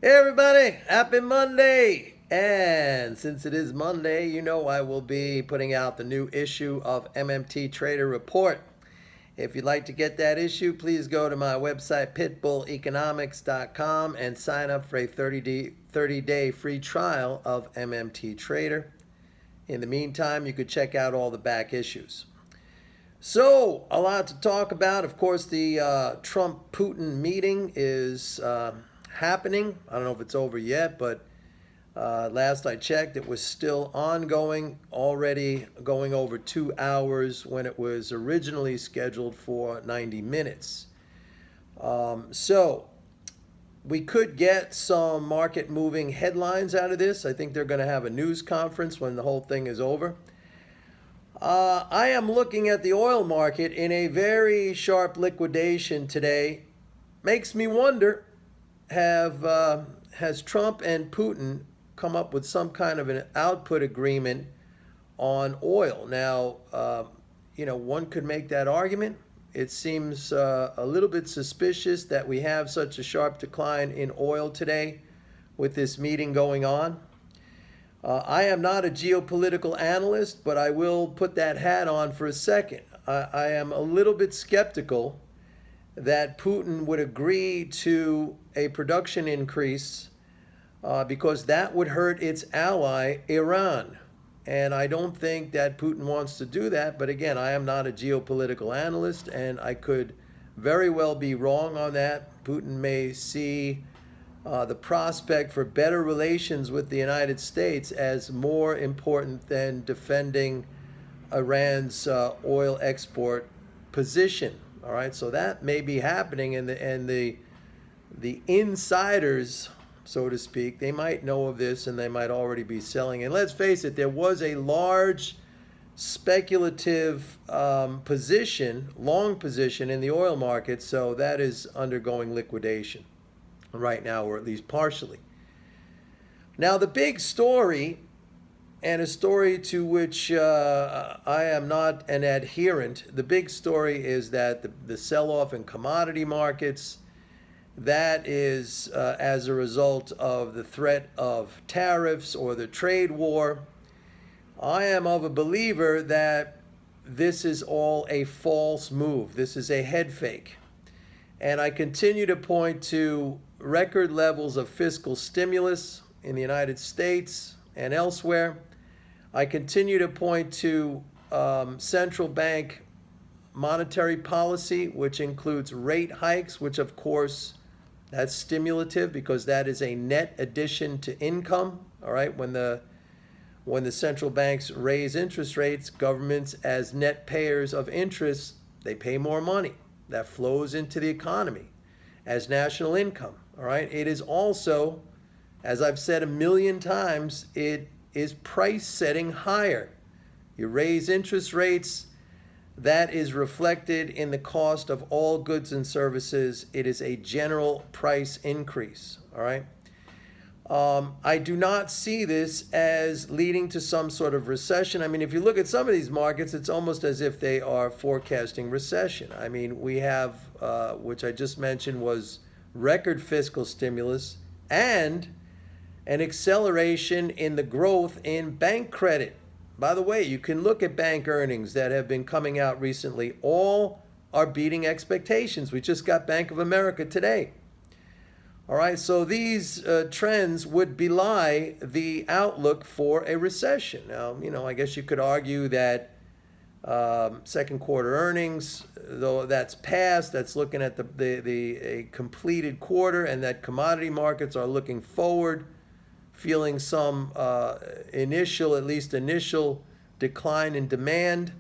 Hey everybody, happy Monday! And since it is Monday, you know I will be putting out the new issue of MMT Trader Report. If you'd like to get that issue, please go to my website pitbulleconomics.com and sign up for a 30-day free trial of MMT Trader. In the meantime, you could check out all the back issues. So, a lot to talk about. Of course, the Trump Putin meeting is happening. I don't know if it's over yet, but last I checked, it was still ongoing, already going over 2 hours when it was originally scheduled for 90 minutes. So, we could get some market moving headlines out of this. I think they're going to have a news conference when the whole thing is over. I am looking at the oil market in a very sharp liquidation today. Makes me wonder, has Trump and Putin come up with some kind of an output agreement on oil? Now, one could make that argument. It seems a little bit suspicious that we have such a sharp decline in oil today with this meeting going on. I am not a geopolitical analyst, but I will put that hat on for a second. I am a little bit skeptical that Putin would agree to a production increase because that would hurt its ally, Iran. And I don't think that Putin wants to do that. But again, I am not a geopolitical analyst, and I could very well be wrong on that. Putin may see the prospect for better relations with the United States as more important than defending Iran's oil export position. All right, so that may be happening, and the insiders, so to speak, they might know of this and they might already be selling. And let's face it, there was a large speculative position, long position in the oil market, so that is undergoing liquidation right now, or at least partially. Now, the big story, and a story to which I am not an adherent, the big story is that the sell-off in commodity markets, that is as a result of the threat of tariffs or the trade war. I am of a believer that this is all a false move. This is a head fake. And I continue to point to record levels of fiscal stimulus in the United States and elsewhere. I continue to point to central bank monetary policy, which includes rate hikes, which of course that's stimulative because that is a net addition to income. All right, when the central banks raise interest rates, governments as net payers of interest, they pay more money. That flows into the economy as national income. All right. It is also, as I've said a million times, it is price setting higher. You raise interest rates, that is reflected in the cost of all goods and services. It is a general price increase. All right. I do not see this as leading to some sort of recession. I mean, if you look at some of these markets, it's almost as if they are forecasting recession. I mean, we have, which I just mentioned, was record fiscal stimulus and an acceleration in the growth in bank credit. By the way, you can look at bank earnings that have been coming out recently. All are beating expectations. We just got Bank of America today. All right, so these trends would belie the outlook for a recession. Now, I guess you could argue that second quarter earnings, though that's past, that's looking at a completed quarter, and that commodity markets are looking forward, feeling some at least initial decline in demand.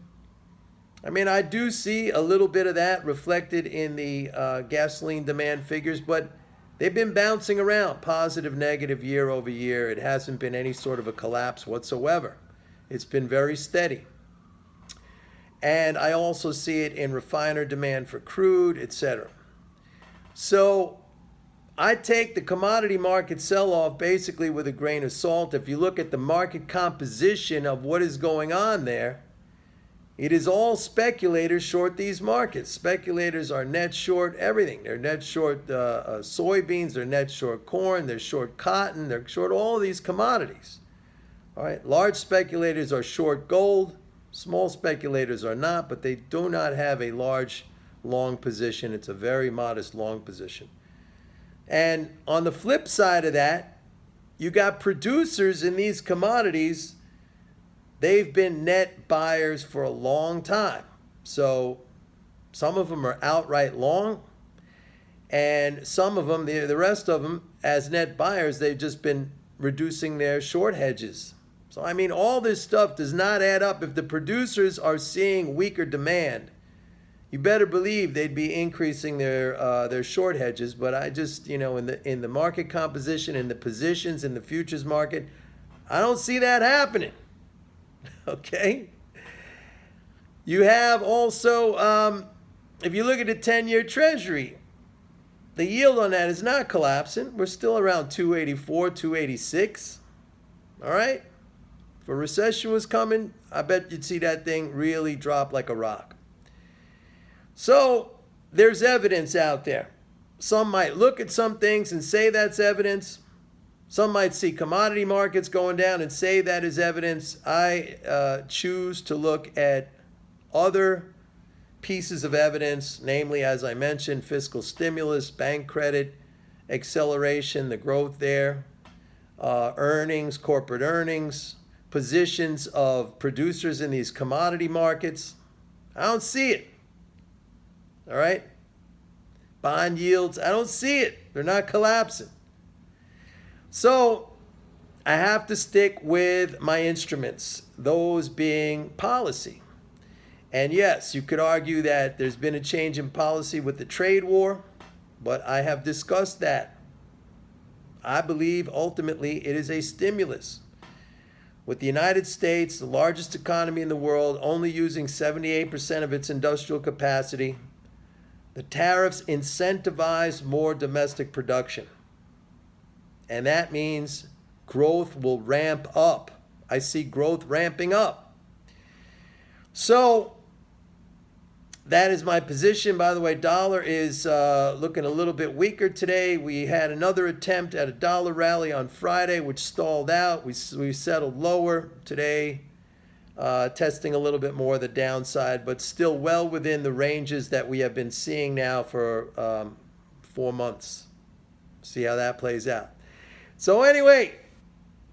I mean, I do see a little bit of that reflected in the gasoline demand figures, but they've been bouncing around, positive, negative, year over year. It hasn't been any sort of a collapse whatsoever. It's been very steady. And I also see it in refiner demand for crude, etc. So I take the commodity market sell-off basically with a grain of salt. If you look at the market composition of what is going on there, It is all speculators short these markets. Speculators are net short everything. They're net short soybeans, they're net short corn, they're short cotton, they're short all of these commodities. All right, large speculators are short gold, small speculators are not, but they do not have a large long position. It's a very modest long position. And on the flip side of that, you got producers in these commodities. They've been net buyers for a long time. So some of them are outright long, and some of them, the rest of them, as net buyers, they've just been reducing their short hedges. So, I mean, all this stuff does not add up. If the producers are seeing weaker demand, you better believe they'd be increasing their short hedges. But I just, in the market composition, in the positions, in the futures market, I don't see that happening. Okay. You have also, if you look at the 10-year Treasury, the yield on that is not collapsing. We're still around 284, 286. All right. If a recession was coming, I bet you'd see that thing really drop like a rock. So there's evidence out there. Some might look at some things and say that's evidence. Some might see commodity markets going down and say that is evidence. I choose to look at other pieces of evidence, namely, as I mentioned, fiscal stimulus, bank credit, acceleration, the growth there, earnings, corporate earnings, positions of producers in these commodity markets. I don't see it. All right? Bond yields, I don't see it. They're not collapsing. So I have to stick with my instruments, those being policy. And yes, you could argue that there's been a change in policy with the trade war, but I have discussed that. I believe ultimately it is a stimulus. With the United States, the largest economy in the world, only using 78% of its industrial capacity, the tariffs incentivize more domestic production. And that means growth will ramp up. I see growth ramping up. So that is my position. By the way, dollar is looking a little bit weaker today. We had another attempt at a dollar rally on Friday, which stalled out. We settled lower today, testing a little bit more of the downside, but still well within the ranges that we have been seeing now for 4 months. See how that plays out. So anyway,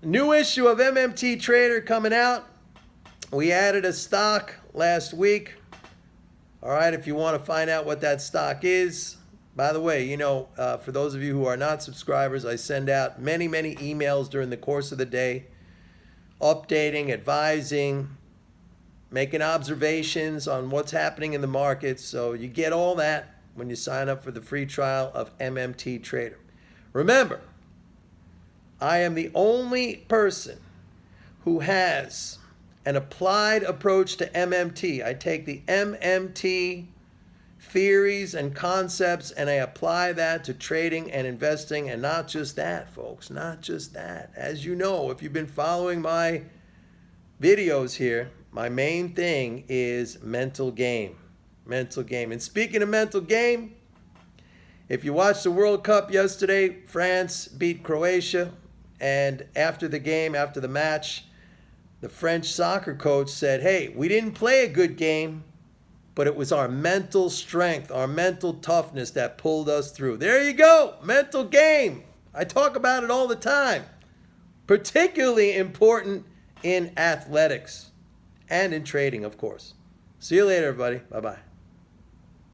new issue of MMT Trader coming out. We added a stock last week. All right, if you want to find out what that stock is. By the way, for those of you who are not subscribers, I send out many, many emails during the course of the day, updating, advising, making observations on what's happening in the markets. So you get all that when you sign up for the free trial of MMT Trader. Remember, I am the only person who has an applied approach to MMT. I take the MMT theories and concepts and I apply that to trading and investing. And not just that, folks, not just that. As you know, if you've been following my videos here, my main thing is mental game. Mental game. And speaking of mental game, if you watched the World Cup yesterday, France beat Croatia. And after the game, after the match, the French soccer coach said, hey, we didn't play a good game, but it was our mental strength, our mental toughness that pulled us through. There you go, mental game. I talk about it all the time. Particularly important in athletics and in trading, of course. See you later, everybody. Bye-bye.